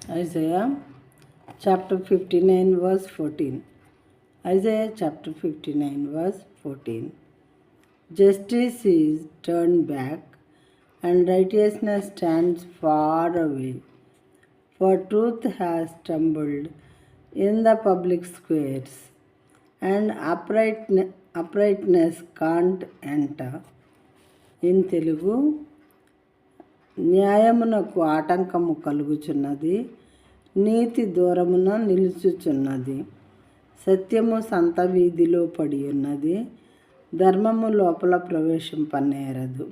Isaiah chapter 59 verse 14. Isaiah chapter 59 verse 14. Justice is turned back and righteousness stands far away. For truth has stumbled in the public squares and uprightness can't enter. In Telugu, న్యాయమునకు ఆటంకము కలుగుచున్నది, నీతి దూరమున నిలుచుచున్నది, సత్యము సంత వీధిలో పడి ఉన్నది, ధర్మము లోపల ప్రవేశింపనేరదు.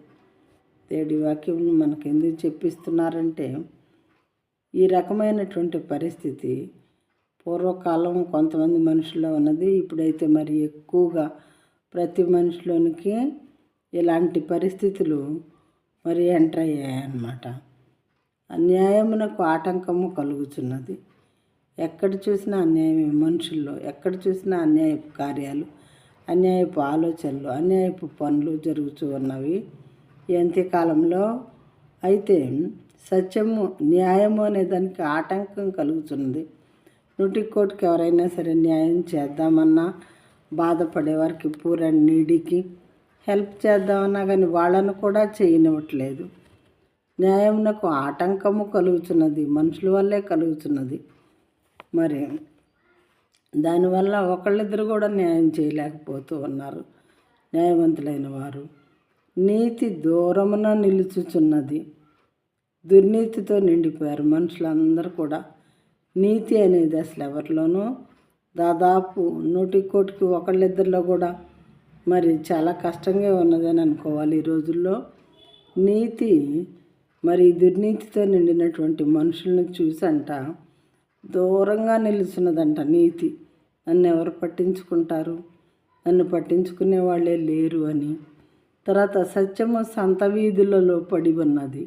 దేవుడి వాక్యం మనకు ఎందుకు చెప్పిస్తున్నారంటే, ఈ రకమైనటువంటి పరిస్థితి పూర్వకాలం కొంతమంది మనుషుల్లో ఉన్నది. ఇప్పుడైతే మరి ఎక్కువగా ప్రతి మనిషిలోనికి ఇలాంటి పరిస్థితులు మరి ఎంటర్ అయ్యాయన్నమాట. అన్యాయమునకు ఆటంకము కలుగుచున్నది. ఎక్కడ చూసినా అన్యాయమే, మనుషుల్లో ఎక్కడ చూసినా అన్యాయపు కార్యాలు, అన్యాయపు ఆలోచనలు, అన్యాయపు పనులు జరుగుతూ ఉన్నవి ఈ అంత్యకాలంలో. అయితే సత్యము, న్యాయము అనే దానికి ఆటంకం కలుగుతున్నది. నూటికి కోటికి ఎవరైనా సరే న్యాయం చేద్దామన్నా, బాధపడేవారికి, పూర్ అండ్ నీడీకి హెల్ప్ చేద్దామన్నా కానీ వాళ్ళను కూడా చేయనివ్వట్లేదు. న్యాయమునకు ఆటంకము కలుగుతున్నది, మనుషుల వల్లే కలుగుతున్నది. మరి దానివల్ల ఒకళ్ళిద్దరు కూడా న్యాయం చేయలేకపోతూ ఉన్నారు న్యాయవంతులైన వారు. నీతి దూరమున నిలుచుచున్నది, దుర్నీతితో నిండిపోయారు మనుషులందరూ కూడా. నీతి అనేది అసలు ఎవరిలోనూ దాదాపు 100 ఒకళ్ళిద్దరిలో కూడా మరి చాలా కష్టంగా ఉన్నదని అనుకోవాలి. ఈ రోజుల్లో నీతి మరి దుర్నీతితో నిండినటువంటి మనుషులను చూసంట దూరంగా నిలుచున్నదంట నీతి. నన్ను ఎవరు పట్టించుకుంటారు, నన్ను పట్టించుకునే వాళ్ళే లేరు అని. తర్వాత సత్యము సంత వీధులలో పడి ఉన్నది.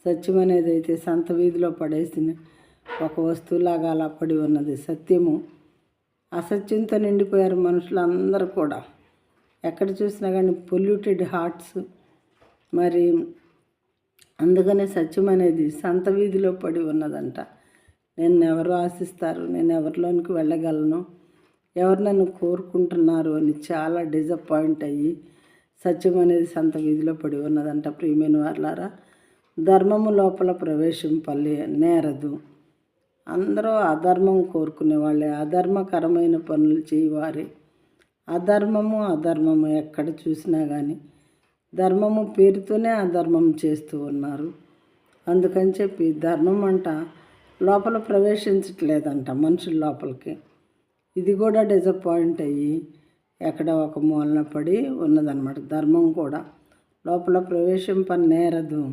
సత్యం అనేది అయితే సంత వీధిలో పడేసిన ఒక వస్తువులాగా అలా పడి ఉన్నది. సత్యము అసత్యంతో నిండిపోయారు మనుషులందరూ కూడా. ఎక్కడ చూసినా కానీ పొల్యూటెడ్ హార్ట్స్. మరి అందుకనే సత్యం అనేది సంత వీధిలో పడి ఉన్నదంట. నేను ఎవరు ఆశిస్తారు, నేను ఎవరిలోనికి వెళ్ళగలను, ఎవరు నన్ను కోరుకుంటున్నారు అని చాలా డిసప్పాయింట్ అయ్యి సత్యం అనేది సంత వీధిలో పడి ఉన్నదంట. ప్రియమైన వాళ్ళారా, ధర్మము లోపల నేరదు. అందరూ అధర్మం కోరుకునే వాళ్ళే, అధర్మకరమైన పనులు చేయవారే. అధర్మము ఎక్కడ చూసినా కానీ ధర్మము పేరుతోనే అధర్మం చేస్తూ ఉన్నారు. అందుకని చెప్పి ధర్మం అంట లోపల ప్రవేశించట్లేదంట మనుషుల లోపలికి. ఇది కూడా డిసప్పాయింట్ అయ్యి ఎక్కడ ఒక మూలన పడి ఉన్నదన్నమాట. ధర్మం కూడా లోపల నేరదు.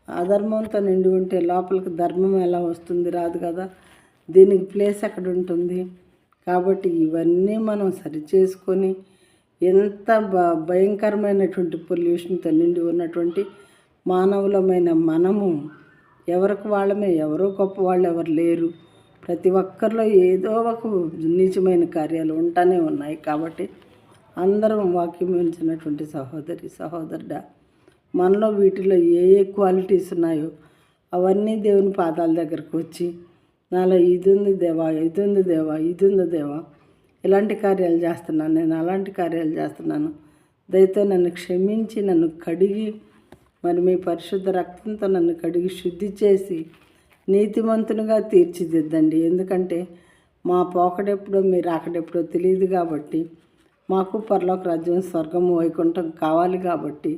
అధర్మంతో నిండి ఉంటే లోపలికి ధర్మం ఎలా వస్తుంది? రాదు కదా. దీనికి ప్లేస్ ఎక్కడ ఉంటుంది? కాబట్టి ఇవన్నీ మనం సరిచేసుకొని, ఎంత భయంకరమైనటువంటి పొల్యూషన్తో నిండి ఉన్నటువంటి మానవులమైన మనము ఎవరికి వాళ్ళమే, ఎవరో గొప్ప వాళ్ళు ఎవరు లేరు. ప్రతి ఒక్కరిలో ఏదో ఒక నీచమైన కార్యాలు ఉంటానే ఉన్నాయి. కాబట్టి అందరం వాక్యం ఇచ్చినటువంటి సహోదరుడా, మనలో వీటిలో ఏ క్వాలిటీస్ ఉన్నాయో అవన్నీ దేవుని పాదాల దగ్గరకు వచ్చి, నాలో ఇది ఉంది దేవా, ఇలాంటి కార్యాలు చేస్తున్నాను, నేను అలాంటి కార్యాలు చేస్తున్నాను, దయతో నన్ను క్షమించి నన్ను కడిగి మరి మీ పరిశుద్ధ రక్తంతో నన్ను కడిగి శుద్ధి చేసి నీతిమంతునిగా తీర్చిదిద్దండి. ఎందుకంటే మా పోకడెప్పుడో మీ రాకడెప్పుడో తెలియదు కాబట్టి, మాకు పరలోక రాజ్యం, స్వర్గము, వైకుంఠం కావాలి కాబట్టి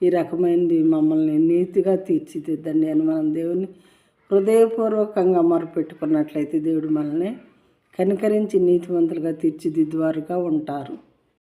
ఈ రకమైనది మమ్మల్ని నీతిగా తీర్చిదిద్దండి అని మనం దేవుని హృదయపూర్వకంగా మొరపెట్టుకున్నట్లయితే దేవుడు మనల్ని కనికరించి నీతివంతులుగా తీర్చిదిద్దువారుగా ఉంటారు.